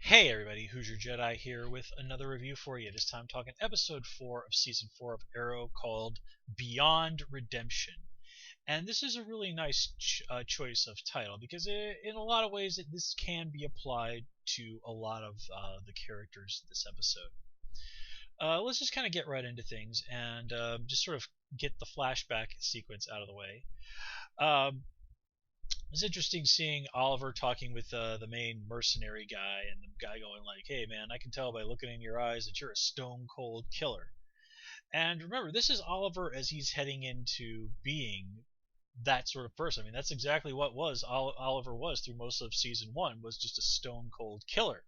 Hey everybody, Hoosier Jedi here with another review for you. This time talking episode 4 of season 4 of Arrow called Beyond Redemption. And this is a really nice choice of title because in a lot of ways this can be applied to a lot of the characters in this episode. Let's just kind of get right into things and just sort of get the flashback sequence out of the way. Um, it's interesting seeing Oliver talking with the main mercenary guy, and the guy going like, "Hey man, I can tell by looking in your eyes that you're a stone cold killer." And remember, this is Oliver as he's heading into being that sort of person. I mean, that's exactly what Oliver was through most of season 1, was just a stone cold killer.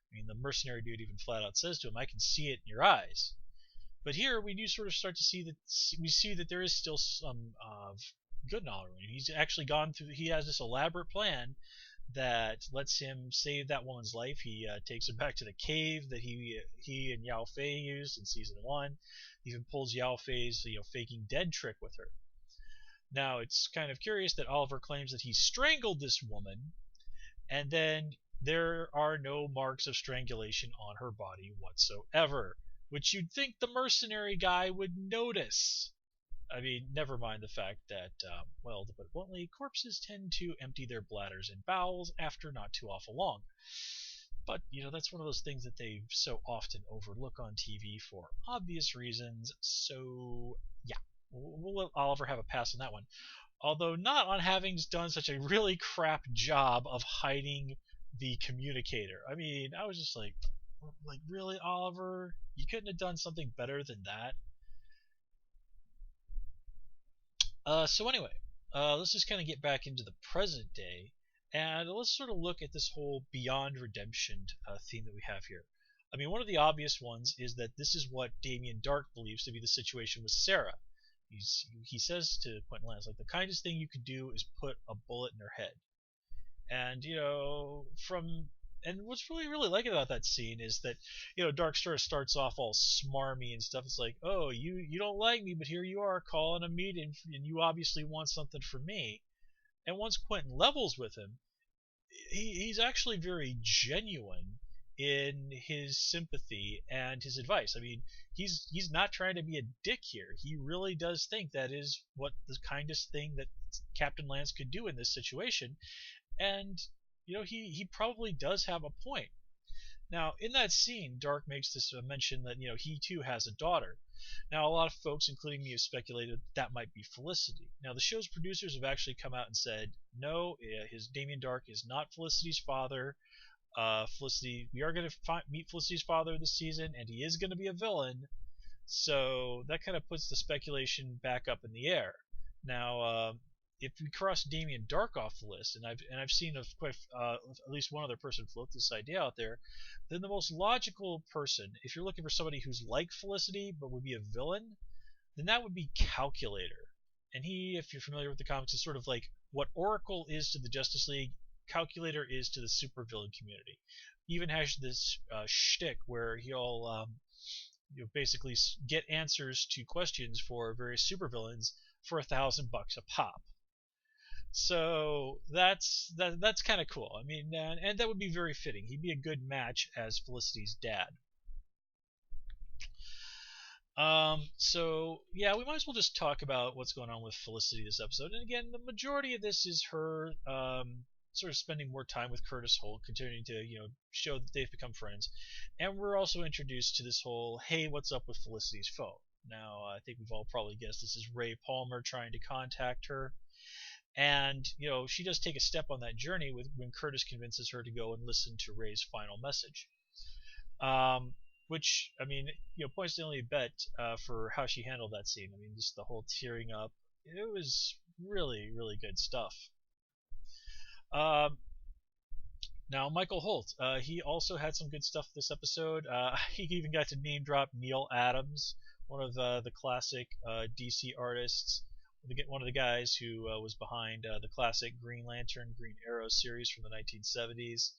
I mean, the mercenary dude even flat out says to him, "I can see it in your eyes." But here we do sort of start to see that there is still some good in Oliver. He's actually gone through. He has this elaborate plan that lets him save that woman's life. He takes her back to the cave that he and Yao Fei used in season 1. He even pulls Yao Fei's faking dead trick with her. Now it's kind of curious that Oliver claims that he strangled this woman, and then there are no marks of strangulation on her body whatsoever, which you'd think the mercenary guy would notice. I mean, never mind the fact that, well, to put it bluntly, corpses tend to empty their bladders and bowels after not too awful long. But, that's one of those things that they so often overlook on TV for obvious reasons, so yeah, we'll let Oliver have a pass on that one. Although not on having done such a really crap job of hiding the communicator. I mean, I was just like really, Oliver? You couldn't have done something better than that? So anyway, let's just kind of get back into the present day, and let's sort of look at this whole beyond redemption theme that we have here. I mean, one of the obvious ones is that this is what Damien Dark believes to be the situation with Sarah. He says to Quentin Lance, like, the kindest thing you could do is put a bullet in her head. And what's really like about that scene is that Dark sort of starts off all smarmy and stuff. It's like, oh, you don't like me, but here you are calling a meeting, and you obviously want something from me. And once Quentin levels with him, he's actually very genuine in his sympathy and his advice. I mean, he's not trying to be a dick here. He really does think that is what the kindest thing that Captain Lance could do in this situation, and he probably does have a point. Now, in that scene, Dark makes this mention that he too has a daughter. Now, a lot of folks, including me, have speculated that might be Felicity. Now, the show's producers have actually come out and said, no, his Damien Dark is not Felicity's father. Felicity, we are going to meet Felicity's father this season, and he is going to be a villain. So that kind of puts the speculation back up in the air. Now, if we cross Damien Dark off the list, and I've seen at least one other person float this idea out there, then the most logical person, if you're looking for somebody who's like Felicity but would be a villain, then that would be Calculator. And he, if you're familiar with the comics, is sort of like what Oracle is to the Justice League, Calculator is to the supervillain community. He even has this shtick where he'll basically get answers to questions for various supervillains for $1,000 a pop. So that's kind of cool. I mean, and that would be very fitting. He'd be a good match as Felicity's dad. So yeah, we might as well just talk about what's going on with Felicity this episode. And again, the majority of this is her sort of spending more time with Curtis Holt, continuing to show that they've become friends, and we're also introduced to this whole hey, what's up with Felicity's phone. Now, I think we've all probably guessed this is Ray Palmer trying to contact her. And she does take a step on that journey when Curtis convinces her to go and listen to Ray's final message, which I mean, points to only a bet for how she handled that scene. I mean, just the whole tearing up. It was really good stuff. Now, Michael Holt, he also had some good stuff this episode. He even got to name drop Neal Adams, one of the classic DC artists, one of the guys who was behind the classic Green Lantern, Green Arrow series from the 1970s.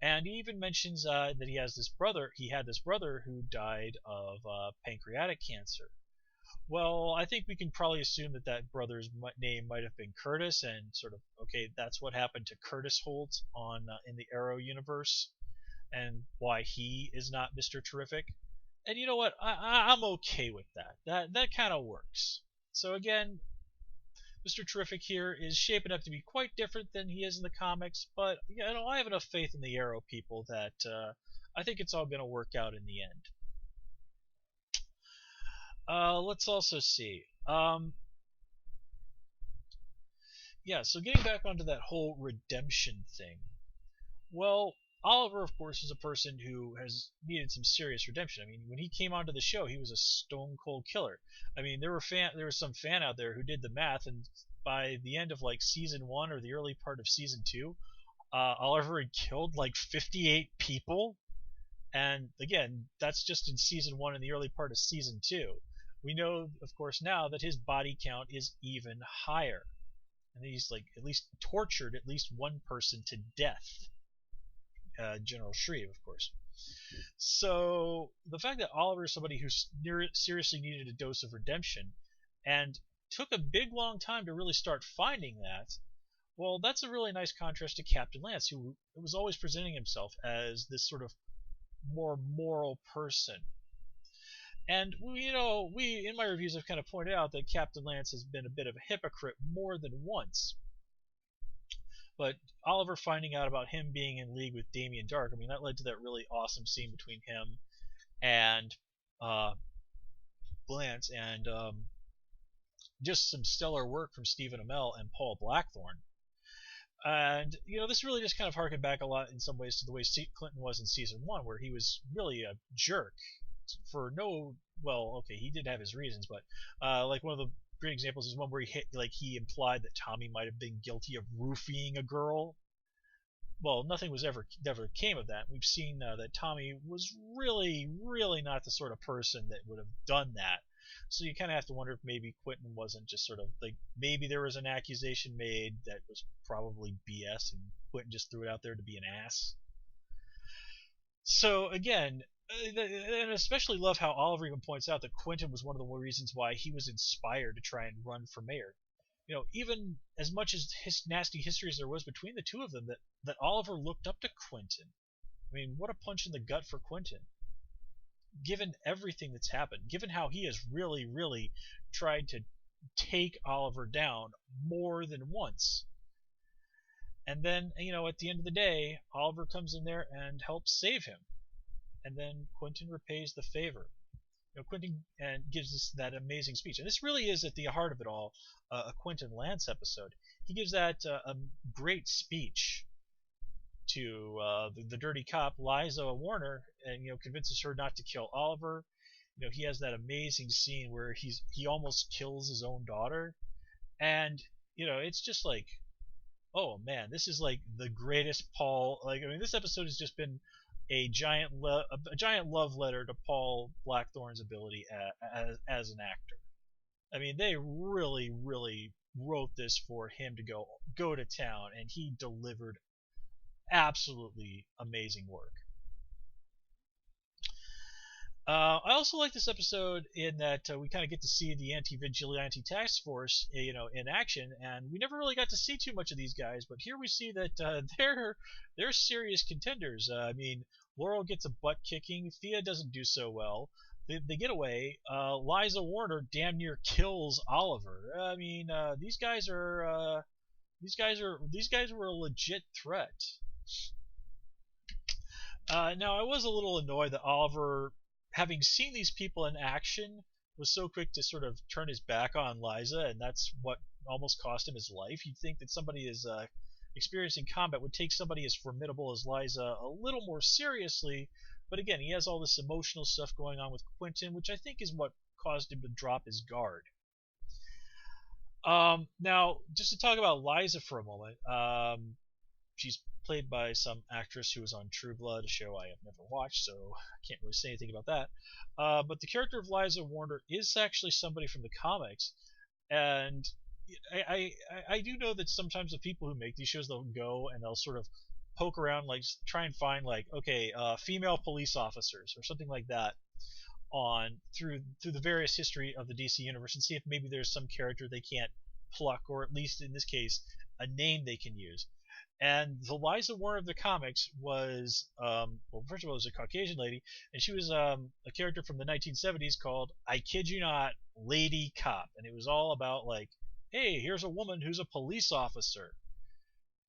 And he even mentions that he had this brother who died of pancreatic cancer. Well, I think we can probably assume that brother's name might have been Curtis, and sort of, okay, that's what happened to Curtis Holt on in the Arrow universe. and why he is not Mr. Terrific. And you know what? I'm okay with that. That kind of works. So again, Mr. Terrific here is shaping up to be quite different than he is in the comics, but I have enough faith in the Arrow people that I think it's all going to work out in the end. Let's also see. Yeah, so getting back onto that whole redemption thing. Well, Oliver, of course, is a person who has needed some serious redemption. I mean, when he came onto the show, he was a stone cold killer. I mean, there was some fan out there who did the math, and by the end of like season 1 or the early part of season 2, Oliver had killed like 58 people. And again, that's just in season 1 and the early part of season 2. We know, of course, now that his body count is even higher, and he's like at least tortured at least one person to death. General Shreve, of course. So the fact that Oliver is somebody who seriously needed a dose of redemption and took a big long time to really start finding that, well, that's a really nice contrast to Captain Lance, who was always presenting himself as this sort of more moral person. And we in my reviews have kind of pointed out that Captain Lance has been a bit of a hypocrite more than once. But Oliver finding out about him being in league with Damien Darhk, I mean, that led to that really awesome scene between him and Lance, and just some stellar work from Stephen Amell and Paul Blackthorne. And this really just kind of harkened back a lot in some ways to the way Clinton was in season 1, where he was really a jerk for no. Well, okay, he did have his reasons, but like one of the great examples is one where he implied that Tommy might have been guilty of roofing a girl. Well, nothing never came of that. We've seen that Tommy was really, really not the sort of person that would have done that. So you kind of have to wonder if maybe Quentin wasn't just sort of like, maybe there was an accusation made that was probably BS, and Quentin just threw it out there to be an ass. So again, and especially love how Oliver even points out that Quentin was one of the reasons why he was inspired to try and run for mayor. Even as much as nasty history as there was between the two of them, that Oliver looked up to Quentin. I mean, what a punch in the gut for Quentin. Given everything that's happened, given how he has really, really tried to take Oliver down more than once. And then, at the end of the day, Oliver comes in there and helps save him. And then Quentin repays the favor. Quentin gives us that amazing speech, and this really is at the heart of it all, a Quentin Lance episode. He gives that a great speech to the dirty cop Liza Warner, and convinces her not to kill Oliver. He has that amazing scene where he almost kills his own daughter, and it's just like, oh man, this is like the greatest Paul. Like, I mean, this episode has just been a giant love letter to Paul Blackthorne's ability as an actor. I mean, they really, really wrote this for him to go to town, and he delivered absolutely amazing work. I also like this episode in that we kind of get to see the anti-vigilante task force, in action, and we never really got to see too much of these guys. But here we see that they're serious contenders. I mean, Laurel gets a butt kicking. Thea doesn't do so well. They get away. Liza Warner damn near kills Oliver. I mean, these guys were a legit threat. Now, I was a little annoyed that Oliver, having seen these people in action, was so quick to sort of turn his back on Liza, and that's what almost cost him his life. You'd think that somebody as experienced in combat would take somebody as formidable as Liza a little more seriously, but again, he has all this emotional stuff going on with Quentin, which I think is what caused him to drop his guard. Now, just to talk about Liza for a moment, she's played by some actress who was on True Blood, a show I have never watched, so I can't really say anything about that. But the character of Liza Warner is actually somebody from the comics, and I do know that sometimes the people who make these shows, they'll go and they'll sort of poke around, like try and find like, okay, female police officers or something like that on through the various history of the DC universe, and see if maybe there's some character they can't pluck, or at least in this case, a name they can use. And the Liza Warren of the comics was, well, first of all, it was a Caucasian lady, and she was a character from the 1970s called, I kid you not, Lady Cop. And it was all about, like, hey, here's a woman who's a police officer.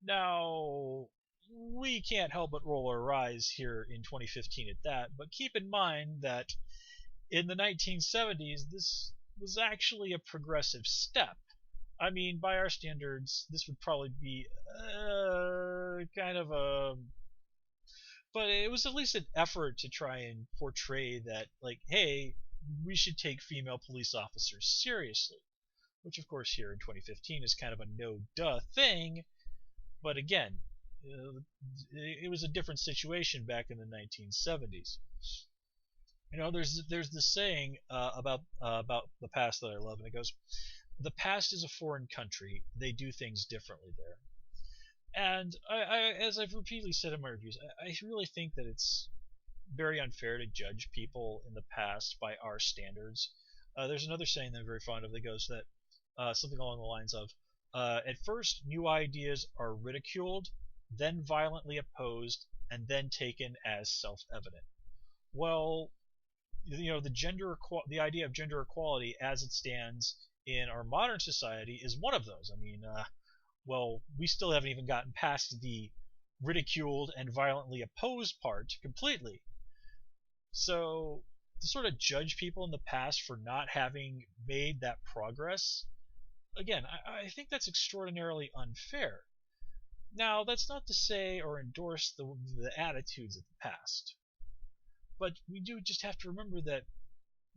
Now, we can't help but roll our eyes here in 2015 at that, but keep in mind that in the 1970s, this was actually a progressive step. I mean, by our standards, this would probably be kind of a. But it was at least an effort to try and portray that, like, hey, we should take female police officers seriously. Which, of course, here in 2015 is kind of a no duh thing. But again, it was a different situation back in the 1970s. You know, there's this saying about the past that I love, and it goes, "The past is a foreign country. They do things differently there." And as I've repeatedly said in my reviews, I really think that it's very unfair to judge people in the past by our standards. There's another saying that I'm very fond of that goes that something along the lines of, at first, new ideas are ridiculed, then violently opposed, and then taken as self-evident. Well, you know, the idea of gender equality as it stands in our modern society is one of those. I mean, well, we still haven't even gotten past the ridiculed and violently opposed part completely. So to sort of judge people in the past for not having made that progress, again, I think that's extraordinarily unfair. Now, that's not to say or endorse the attitudes of the past, but we do just have to remember that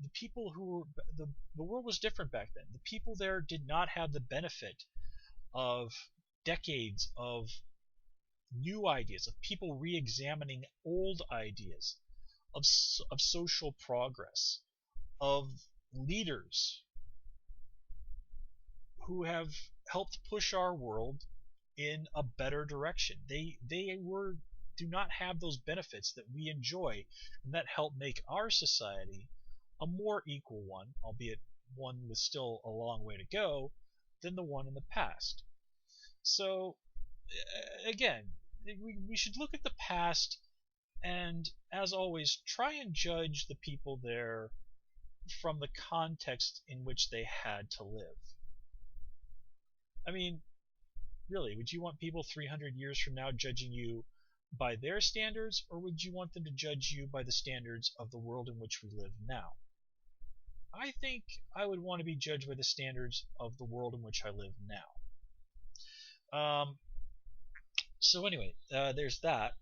the people who were the world was different back then. The people there did not have the benefit of decades of new ideas, of people re-examining old ideas, of social progress, of leaders who have helped push our world in a better direction. They do not have those benefits that we enjoy, and that help make our society a more equal one, albeit one with still a long way to go, than the one in the past. So, again, we should look at the past and, as always, try and judge the people there from the context in which they had to live. I mean, really, would you want people 300 years from now judging you by their standards, or would you want them to judge you by the standards of the world in which we live now? I think I would want to be judged by the standards of the world in which I live now. So anyway, there's that.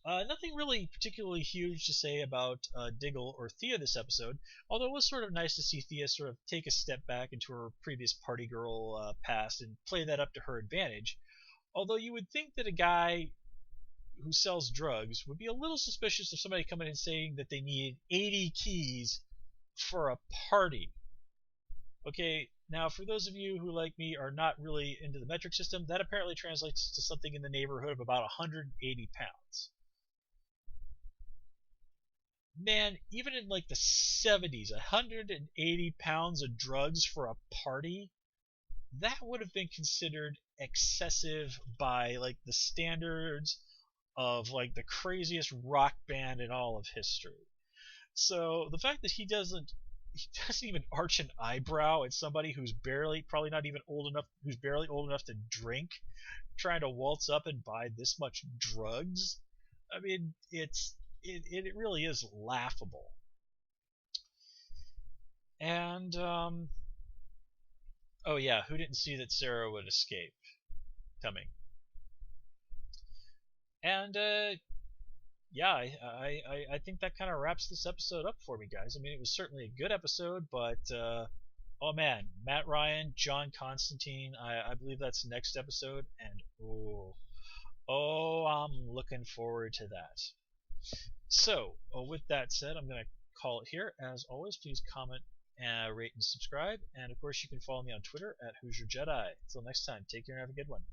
Nothing really particularly huge to say about Diggle or Thea this episode, although it was sort of nice to see Thea sort of take a step back into her previous party girl past and play that up to her advantage. Although you would think that a guy who sells drugs would be a little suspicious of somebody coming in saying that they need 80 keys for a party. Okay, now for those of you who, like me, are not really into the metric system, that apparently translates to something in the neighborhood of about 180 pounds. Man, even in like the 70s, 180 pounds of drugs for a party, that would have been considered excessive by like the standards of like the craziest rock band in all of history. So the fact that he doesn't even arch an eyebrow at somebody who's probably not even old enough, who's barely old enough to drink, trying to waltz up and buy this much drugs. I mean, it really is laughable. And oh yeah, who didn't see that Sarah would escape coming? And yeah, I think that kind of wraps this episode up for me, guys. I mean, it was certainly a good episode, but oh man, Matt Ryan, John Constantine, I believe that's next episode, and oh, I'm looking forward to that. So, with that said, I'm going to call it here. As always, please comment, rate, and subscribe. And of course, you can follow me on Twitter at Hoosier Jedi. Until next time, take care and have a good one.